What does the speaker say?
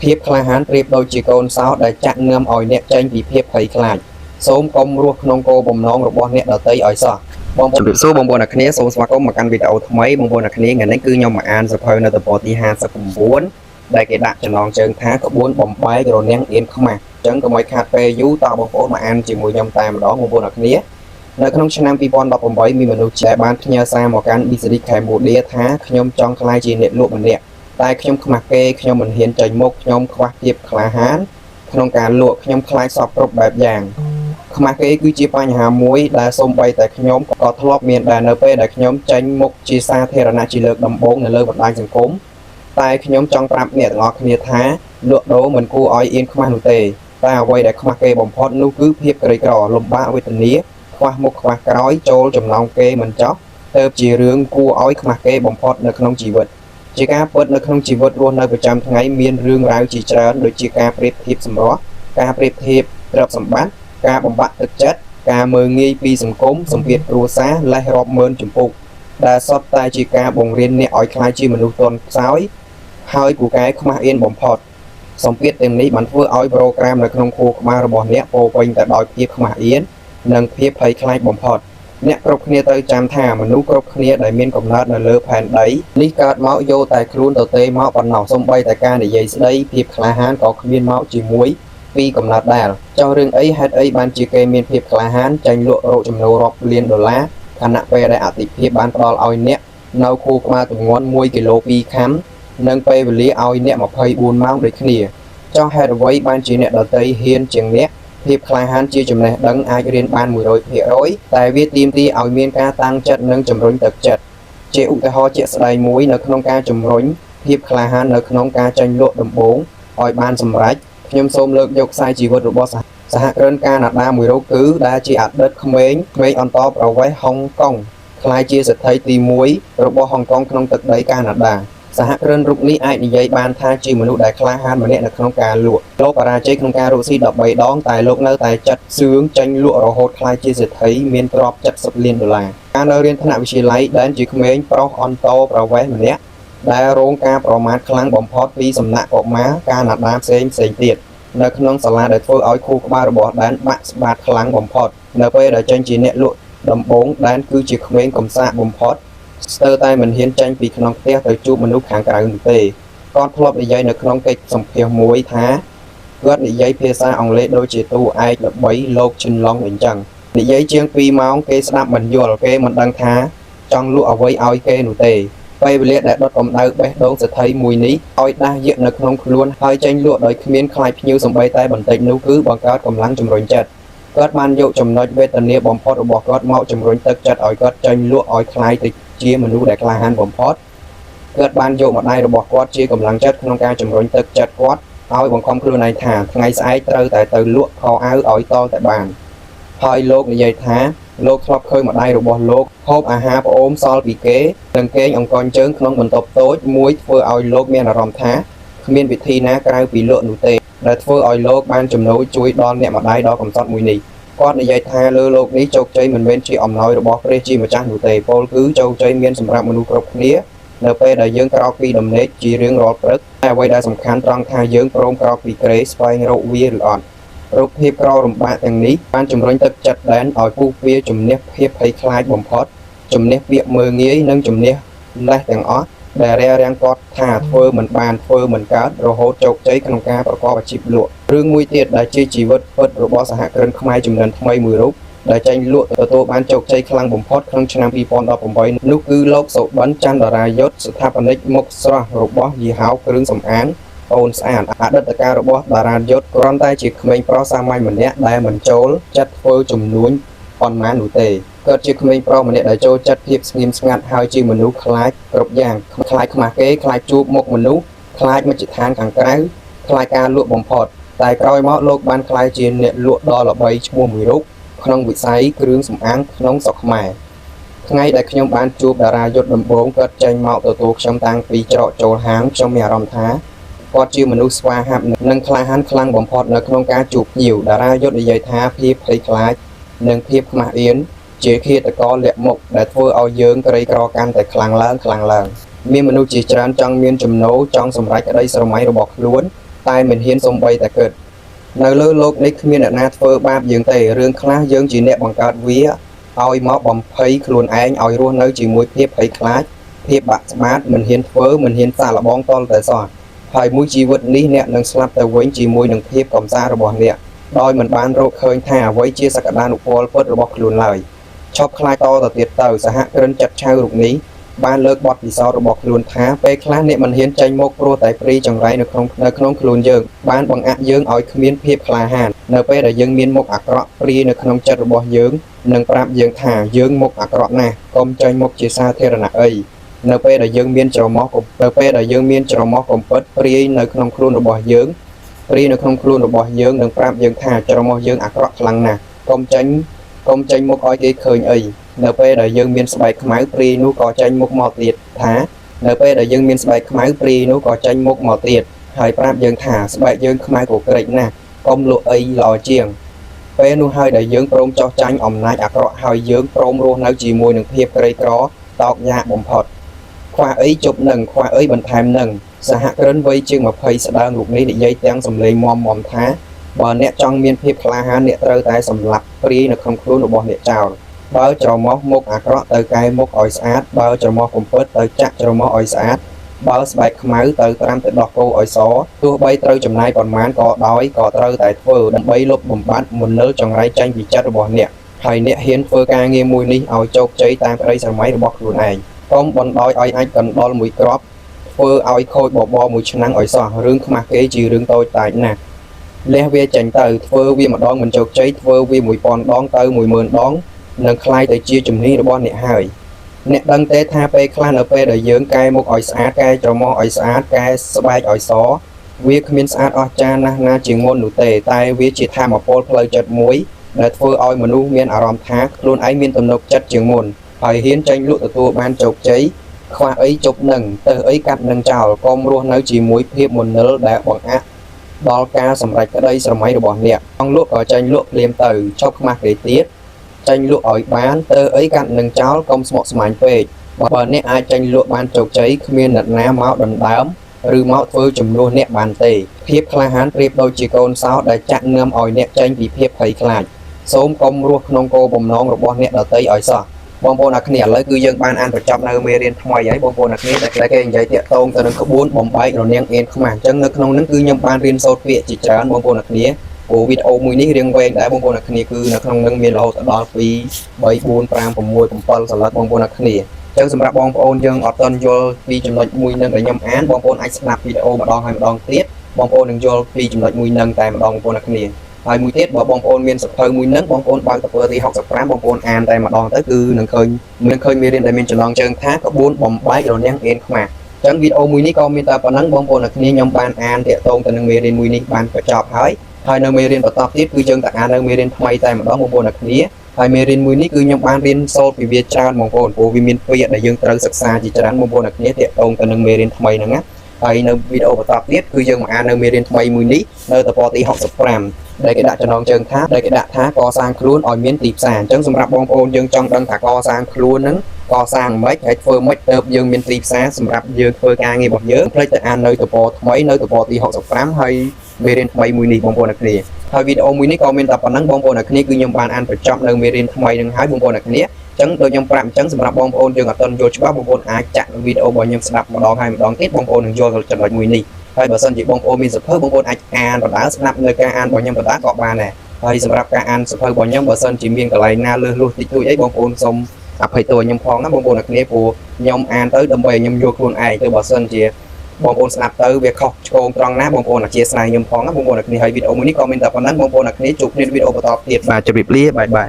ភាពក្លាហានប្រៀបដូចជាកូនសោដែលចាក់នាំឲ្យអ្នកចេញពីភាពភ័យខ្លាចសូមកុំរស់ក្នុងគោលបំណងរបស់អ្នកដទៃឲ្យសោះបងប្អូនជម្រាបសួរបងប្អូនអ្នកគ្នាសូមស្វាគមន៍មកកាន់វីដេអូថ្មីបងប្អូនអ្នកគ្នាថ្ងៃនេះគឺខ្ញុំមកអានសៀវភៅនៅទំព័រទី59ដែលគេដាក់ចំណងជើងថាក្បួនបំបែករនាំងអៀនខ្មាស់អញ្ចឹងកុំឲ្យខាតពេលយូរតើបងប្អូនមកអានជាមួយខ្ញុំតែម្ដងបងប្អូនអ្នកគ្នានៅក្នុងឆ្នាំ2018មានមនុស្សជាបានផ្ញើសារមកកាន់ BCD Cambodia ថាខ្ញុំចង់ក្លាយជាអ្នកលក់ម្នាក់តែខ្ញុំខ្មាស់គេខ្ញុំមិនហ៊ានចេញមុខខ្ញុំខ្វះភាពក្លាហានក្នុងការលក់ខ្ញុំខ្លាចសពគ្រប់បែបយ៉ាងខ្មាស់គេគឺជាបញ្ហាមួយដែលសូម្បីតែខ្ញុំក៏ធ្លាប់មានដែរនៅពេលដែលខ្ញុំចេញមុខជាសាធារណៈជាលើកដំបូងនៅលើបណ្ដាញសង្គមតែខ្ញុំចង់ប្រាប់អ្នកទាំងអស់គ្នាថាលក់ដូរមិនគួរឲ្យអៀនខ្មាស់នោះទេតែអ្វីដែលខ្មាស់គេបំផុតនោះគឺភាពក្រីក្រលំបាកវេទនាខ្វះមុខខ្វះក្រោយចូលចំណោមគេមិនចោះទៅជារឿងគួរឲ្យខ្មាស់គេបំផុតនៅក្នុងជីវិតជាការពិតនៅក្នុងជីវិតរស់នៅប្រចាំថ្ងៃមានរឿងរ៉ាវជាច្រើនដូចជាការប្រៀបធៀបសម្រស់ការប្រៀបធៀបទ្រព្យសម្បត្តិការបំបាក់ទឹកចិត្តការមើលងាយពីសង្គមសម្ពាធគ្រួសារលេះរាប់ម៉ឺនជំពូកដែលសុទ្ធតែជាការបង្រៀនអ្នកឲ្យក្លាយជាមនុស្សទន់ខ្សោយហើយពូកែខ្មាស់អៀនបំផុតសម្ពាធទាំងនេះបានធ្វើឲ្យប្រូក្រាមនៅក្នុងខួរក្បាលរបស់អ្នកពោពេញទៅដោយភាពខ្មាស់អៀននិងភាពភ័យខ្លាចបំផុតអ្នកគ្រប់គ្នាត្រូវចាំថាមនុស្សគ្រប់គ្នាដែលមានកំណើតនៅលើផែនដីនេះកើតមកយកតែខ្លួនទៅទេមកប៉ុណ្ណោះសូម្បីតែការនិយាយស្ដីភាពក្លាហានក៏គ្មានមកជាមួយពីកំណើតដែរចុះរឿងអីហេតុអីបានជាគេមានភាពក្លាហានចាញ់លក់រកចំណូលរាប់លានដុល្លារខណៈពេលដែលអតិភិបបានផ្ដល់ឲ្យអ្នកនៅខួរក្បាលទម្ងន់1គីឡូ2ខាំនិងពេលវេលាឲ្យអ្នក24ម៉ោងដូចគ្នាចុះហេតុអ្វីបានជាអ្នកដទៃហ៊ានជាងអ្នកភាពក្លាហានជាចំណេះដឹងអាចរៀនបាន 100% តែវាទាមទារឲ្យមានការតាំងចិត្តនិងជំរុញទឹកចិត្តជាឧទាហរណ៍ជាក់ស្ដែងមួយនៅក្នុងការជំរុញភាពក្លាហាននៅក្នុងការចាញ់លក់ដំបូងឲ្យបានសម្រេចខ្ញុំសូមលើកយកខ្សែជីវិតរបស់សហគ្រិនកាណាដាមួយរូបគឺដែលជាអតីតក្មេងអន្តរប្រវេសន៍ហុងកុងក្លាយជាសេដ្ឋីទី1របស់ហុងកុងក្នុងទឹកដីកាណាដាសហគ្រិនរូបនេះអាចនិយាយបានថាជាមនុស្សដែលក្លាហានម្នាក់នៅក្នុងការលក់លោកបរាជ័យក្នុងការរកស៊ី13ដងតែលោកនៅតែចាត់សឿងចាញ់លក់រហូតក្លាយជាសេដ្ឋីមានទ្រព្យ70លានដុល្លារការនៅរៀនថ្នាក់វិទ្យាល័យដែលជាក្មេងប្រុសអន្តរប្រវេសន៍ម្នាក់ដែលរងការប្រមាថខ្លាំងបំផុតពីសំណាក់កុមារកាណាដាផ្សេងទៀតនៅក្នុងសាលាដែលធ្វើឲ្យខួរក្បាលរបស់ដែនបាក់ស្បាតខ្លាំងបំផុតនៅពេលដែលចេញជាអ្នកលក់ដំបូងដែនគឺជាក្មេងកំសាកបំផុតស្ទើរតែមិនហ៊ានចេញពីក្នុងផ្ទះទៅជួបមនុស្សខាងក្រៅនោះទេគាត់ធ្លាប់និយាយនៅក្នុងកិច្ចសម្ភាសន៍មួយថាគាត់និយាយភាសាអង់គ្លេសដូចជាតួឯកល្បីលោកឈិនឡុងអញ្ចឹងនិយាយជាង2ម៉ោងគេស្ដាប់មិនយល់គេមិនដឹងថាចង់លក់អ្វីឲ្យគេនោះទេពេលវេលាដែលដុតកម្ដៅបេះដូងសេដ្ឋីមួយនេះឲ្យដាស់យកនៅក្នុងខ្លួនហើយចេញលក់ដោយគ្មានខ្លាចភ្ញៀវសំបីតែបន្តិចនោះគឺបង្កើតកម្លាំងជំរុញចិត្តគាត់បានយកចំណុចវេទនាបំផុតរបស់គាត់មកជំរុញទឹកចិត្តឲ្យគាត់ចេញលក់ឲ្យខ្លាយទៅជាមនុស្សដែលក្លាហានបំផុតគាត់បានយកម្ដាយរបស់គាត់ជាកម្លាំងចិត្តក្នុងការជំរុញទឹកចិត្តគាត់ឲ្យបង្ខំខ្លួនឯងថាថ្ងៃស្អែកត្រូវតែទៅលក់ខោអាវឲ្យតតែបានហើយលោកនិយាយថាលោកធ្លាប់ឃើញម្ដាយរបស់លោកហូបអាហារផ្អូមសល់ពីគេនិងគេងអង្គញជើងក្នុងបន្ទប់តូចមួយធ្វើឲ្យលោកមានអារម្មណ៍ថាគ្មានវិធីណាក្រៅពីលក់នោះទេដែលធ្វើឲ្យលោកបានចំណូលជួយដល់អ្នកម្ដាយដ៏កំសត់មួយនេះគាត់និយាយថាលើโลกនេះជោគជ័យមិនមែនជាអំណោយរបស់ព្រះជាម្ចាស់នោះទេពោលគឺជោគជ័យមានសម្រាប់មនុស្សគ្រប់គ្នានៅពេលដែលយើងក្រោកពីដំណេកជារៀងរាល់ព្រឹកតែអ្វីដែលសំខាន់ត្រង់ថាយើងព្រមក្រោកពីគ្រែស្វែងរកវាឬអត់រូបភាពក្ររំបាក់ទាំងនេះបានជំរុញទឹកចិត្តដែនឲ្យពុះវាជំនះភាពភ័យខ្លាចបំផុតជំនះពាក្យមើលងាយនិងជំនះលេះទាំងអស់ដែលរារាំងគាត់ថាធ្វើមិនបានធ្វើមិនកើតរហូតជោគជ័យក្នុងការប្រកបអាជីពលក់រឿងមួយទៀតដែលជាជីវិតពិតរបស់សហគ្រិនខ្មែរចំនួនថ្មីមួយរូបដែលចេញលក់ទទួលបានជោគជ័យខ្លាំងបំផុតក្នុងឆ្នាំ2018នោះគឺលោកសុបិនច័ន្ទរាយុទ្ធស្ថាបនិកមុខស្រស់របស់យីហោគ្រឿងសម្អាងអូនស្អាតអតីតកាលរបស់តារាយុទ្ធគ្រាន់តែជាក្មេងប្រុសសាមញ្ញម្នាក់ដែលមិនចូលចិត្តធ្វើជំនួញប៉ុន្មាននោះទេគាត់ជាក្មេងប្រុសម្នាក់ដែលចូលចិត្តភាពស្ងៀមស្ងាត់ហើយជាមនុស្សខ្លាចគ្រប់យ៉ាងខ្លាចខ្មាស់គេខ្លាចជួបមុខមនុស្សខ្លាចមជ្ឈដ្ឋានខាងក្រៅខ្លាចការលក់បំផុតតែក្រោយមកលោកបានក្លាយជាអ្នកលក់ដ៏ល្បីឈ្មោះមួយរូបក្នុងវិស័យគ្រឿងសម្អាងក្នុងស្រុកខ្មែរថ្ងៃដែលខ្ញុំបានជួបតារាយុទ្ធដំបូងគាត់ចេញមកទទួលខ្ញុំតាំងពីច្រកចូលហាងខ្ញុំមានអារម្មណ៍ថាគាត់ជាមនុស្សស្វាហាប់និងក្លាហានខ្លាំងបំផុតនៅក្នុងការជួបភ្ញៀវតារាយុទ្ធនិយាយថាភាពភ័យខ្លាចនិងភាពខ្មាស់អៀនជាឃាតករលាក់មុខដែលធ្វើឲ្យយើងក្រីក្រកាន់តែខ្លាំងឡើងមានមនុស្សជាច្រើនចង់មានចំណូលចង់សម្រេចក្តីស្រមៃរបស់ខ្លួន តែមិនហ៊ានសំបីតែគិតនៅលើโลกនេះគ្មានអ្នកណាធ្វើបាបយើងទេរឿងខ្លះយើងជាអ្នកបង្កើតវាឲ្យមកបំភ័យខ្លួនឯងឲ្យរស់នៅជាមួយភាពភ័យខ្លាចភាពបាក់ស្បាតមិនហ៊ានធ្វើមិនហ៊ានសាកល្បងតលតែសោះហើយមួយជីវិតនេះអ្នកនឹងស្លាប់ទៅវិញជាមួយនឹងភាពកំសារបស់អ្នកដោយមិនបានរកឃើញថាអ្វីជាសក្តានុពលពិតរបស់ខ្លួនឡើយឈប់ខ្លាចតទៅទៀតទៅសហគ្រិនចិត្តឆៅរូបនេះបានលើកបទពិសោធន៍របស់ខ្លួនថាពេលខ្លះអ្នកមិនហ៊ានចេញមុខព្រោះតែព្រីចង្រៃនៅក្នុងខ្លួនយើងបានបង្អាក់យើងឲ្យគ្មានភាពក្លាហាននៅពេលដែលយើងមានមុខអាក្រក់ព្រីនៅក្នុងចិត្តរបស់យើងនឹងប្រាប់យើងថាយើងមុខអាក្រក់ណាស់កុំចេញមុខជាសាធារណៈអីនៅពេលដែលយើងមានច្រមុះកំពិតព្រីនៅក្នុងខ្លួនរបស់យើងនឹងប្រាប់យើងថាច្រមុះយើងអាក្រក់ខ្លាំងណាស់កុំចេញមុខឲ្យគេឃើញអីនៅពេលដែលយើងមានស្បែកខ្មៅព្រីនោះក៏ចេញមុខមកទៀតហើយប្រាប់យើងថាស្បែកយើងខ្មៅកក្រិចណាស់កុំលក់អីល្អជាងពេលនោះហើយដែលយើងព្រមចោះចាញ់អំណាចអាក្រក់ហើយយើងព្រមរស់នៅជាមួយនឹងភាពក្រីក្រតោកយ៉ាកបំផុតខ្វះអីជប់នឹងខ្វះអីបន្ថែមនឹងសហគ្រិនវ័យជាង20ស្ដើងរូបនេះនិយាយទាំងសំឡេងមមថាបើអ្នកចង់មានភាពក្លាហានអ្នកត្រូវតែសម្លាប់ព្រីនៅក្នុងខ្លួនរបស់អ្នកចោលបើច្រមុះមុខអាក្រក់ទៅកែមុខឲ្យស្អាតបើច្រមុះកំពិតទៅចាក់ច្រមុះឲ្យស្អាតបើស្បែកខ្មៅទៅត្រាំទៅដោះគោឲ្យសទោះបីត្រូវចំណាយប៉ុន្មានក៏ដោយក៏ត្រូវតែធ្វើដើម្បីលុបបំបាត់មន្តចង្រៃចាញ់ពីចិត្តរបស់អ្នកហើយអ្នកហ៊ានធ្វើការងារមួយនេះឲ្យជោគជ័យតាមក្តីស្រមៃរបស់ខ្លួនឯងកុំបណ្ដោយឲ្យអាចកណ្ដុលមួយគ្រាប់ធ្វើឲ្យខូចបបរមួយឆ្នាំងឲ្យសោះរឿងខ្មាស់គេជារឿងតូចតាចណាស់លះវាចេញទៅធ្វើវាម្ដងមិនជោគជ័យធ្វើវា1000ដងទៅ10000ដងនឹងคล้ายទៅជាជំនាញរបស់អ្នកហើយអ្នកដឹងទេថាពេលខ្លះនៅពេលដែលយើងកែមុខឲ្យស្អាតកែច្រមុះឲ្យស្អាតកែស្បែកឲ្យសវាគ្មានស្អាតអស្ចារ្យណាស់ណាជាងមុននោះទេតែវាជាធម៌ពលផ្លូវចិត្តមួយដែលធ្វើឲ្យមនុស្សមានអារម្មណ៍ថាខ្លួនឯងមានទំនុកចិត្តជាងមុនហើយហ៊ានចេញលក់ទទួលបានជោគជ័យខ្វះអីជប់នឹងទៅអីកាត់នឹងចោលកុំរស់នៅជាមួយភាពមនិលដែលបង្អាក់ដល់ការសម្រេចក្តីស្រមៃរបស់អ្នកចង់លក់ក៏ចេញលក់ភ្លាមទៅឈប់ខ្មាស់គេទៀតចេញលក់ឲ្យបានទៅអីកាត់នឹងចោលកុំស្មុគស្មាញពេកបើអ្នកអាចចេញលក់បានជោគជ័យគ្មានអ្នកណាមកដណ្ដើមឬមកធ្វើជំនួសអ្នកបានទេភាពក្លាហានប្រៀបដូចជាកូនសោដែលចាក់នាំឲ្យអ្នកចេញពីភាពភ័យខ្លាចសូមកុំរស់ក្នុងគោលបំណងរបស់អ្នកដទៃឲ្យសោះបងប្អូនអ្នកគ្នាឥឡូវគឺយើងបានអានបញ្ចប់នៅមេរៀនថ្មីហើយបងប្អូនអ្នកគ្នាដែលគេនិយាយតាក់ទងទៅនឹងក្បួនបំបែករនាំងអៀនខ្មាស់អញ្ចឹងនៅក្នុងហ្នឹងគឺខ្ញុំបានរៀនសូត្រពាក្យជាច្រើនបងប្អូនអ្នកគ្នាព្រោះវីដេអូមួយនេះរៀងវែងដែរបងប្អូនអ្នកគ្នាគឺនៅក្នុងហ្នឹងមានរហូតដល់2 3 4 5 6 7សន្លឹកបងប្អូនអ្នកគ្នាអញ្ចឹងសម្រាប់បងប្អូនយើងអត់ទាន់យល់ពីចំណុចមួយហ្នឹងដែលខ្ញុំអានបងប្អូនអាចស្ដាប់វីដេអូម្ដងហើយម្ដងទៀតបងប្អូននឹងយល់ពីចំណុចមួយហ្នឹងតែម្ដងបងប្អូនអ្នកគ្នាហើយមួយទៀតបើបងប្អូនមានសភៅមួយហ្នឹងបងប្អូនបើកទៅទី65បងប្អូនអានតែម្ដងទៅគឺនឹងឃើញមេរៀនដែលមានចំណងជើងថាក្បួនបំបែករនាំងអៀនខ្មាស់អញ្ចឹងវីដេអូមួយនេះក៏មានតែប៉ុណ្ណឹងបងប្អូនអ្នកគ្នាខ្ញុំបានអានតាក់ទងទៅនឹងមេរៀនមួយនេះបានបញ្ចប់ហើយនៅមេរៀនបន្តទៀតគឺយើងតែអាននៅមេរៀនថ្មីតែម្ដងបងប្អូនអ្នកគ្នាហើយមេរៀនមួយនេះគឺខ្ញុំបានរៀនសូត្រពីវាច្រើនបងប្អូនព្រោះវាមានពាក្យដែលយើងត្រូវសិក្សាជាច្រើនបងប្អូនអ្នកគ្នាតាក់ទងទៅនឹងមេរៀនថ្មីហ្នឹងណាហើយនៅវីដេអូបន្តទៀតគឺយើងមកអាននៅមេរៀនថ្មីមួយនេះនៅតពទី65ដែលគេដាក់ចំណងជើងថាកសាងខ្លួនឲ្យមានទីផ្សារអញ្ចឹងសម្រាប់បងប្អូនយើងចង់ដឹងថាកសាងខ្លួនហ្នឹងកសាងមិនហើយធ្វើមិនទៅយើងមានទីផ្សារសម្រាប់យើងធ្វើការងាររបស់យើងផ្លេចទៅអាននៅតពថ្មីនៅតពទី65ហើយមេរៀនថ្មីមួយនេះបងប្អូនអ្នកគ្នាហើយវីដេអូមួយនេះក៏មានតែប៉ុណ្ណឹងបងប្អូនអ្នកគ្នាគឺខ្ញុំបានអានបញ្ចប់នៅមេរៀនថ្មីនឹងហើយបងប្អូនអ្នកគ្នាអញ្ចឹងដូចខ្ញុំប្រាប់អញ្ចឹងសម្រាប់បងប្អូនយើងអត់ទាន់យល់ច្បាស់បងប្អូនអាចចាក់វីដេអូរបស់ខ្ញុំស្ដាប់ម្ដងហើយម្ដងទៀតបងប្អូននឹងយល់ចំណុចមួយនេះហើយបើសិនជាបងប្អូនមានសភៅបងប្អូនអាចអានបណ្ដាស្ដាប់នៅការអានរបស់ខ្ញុំបណ្ដាក៏បានដែរហើយសម្រាប់ការអានសភៅរបស់ខ្ញុំបើសិនជាមានកន្លែងណាលើសលួសតិចតួចអីបងប្អូនសូមអភ័យទោសខ្ញុំផងណាបងប្អូនអ្នកគ្នាព្រោះខ្ញុំអានទៅដើម្បីឲ្យខ្ញុំយល់ខ្លួនឯងទៅបើសិនជាបងប្អូនស្ដាប់ទៅវាខុសឆ្គងត្រង់ណាបងប្អូនអធិស្ឋានខ្ញុំផងណាបងប្អូនអ្នកគ្នាហើយវីដេអូមួយនេះក៏មានតែប៉ុណ្ណឹងបងប្អូនអ្នកគ្នាជួបគ្នាវីដេអូបន្តទៀតបាទជម្រាបលាបាយបាយ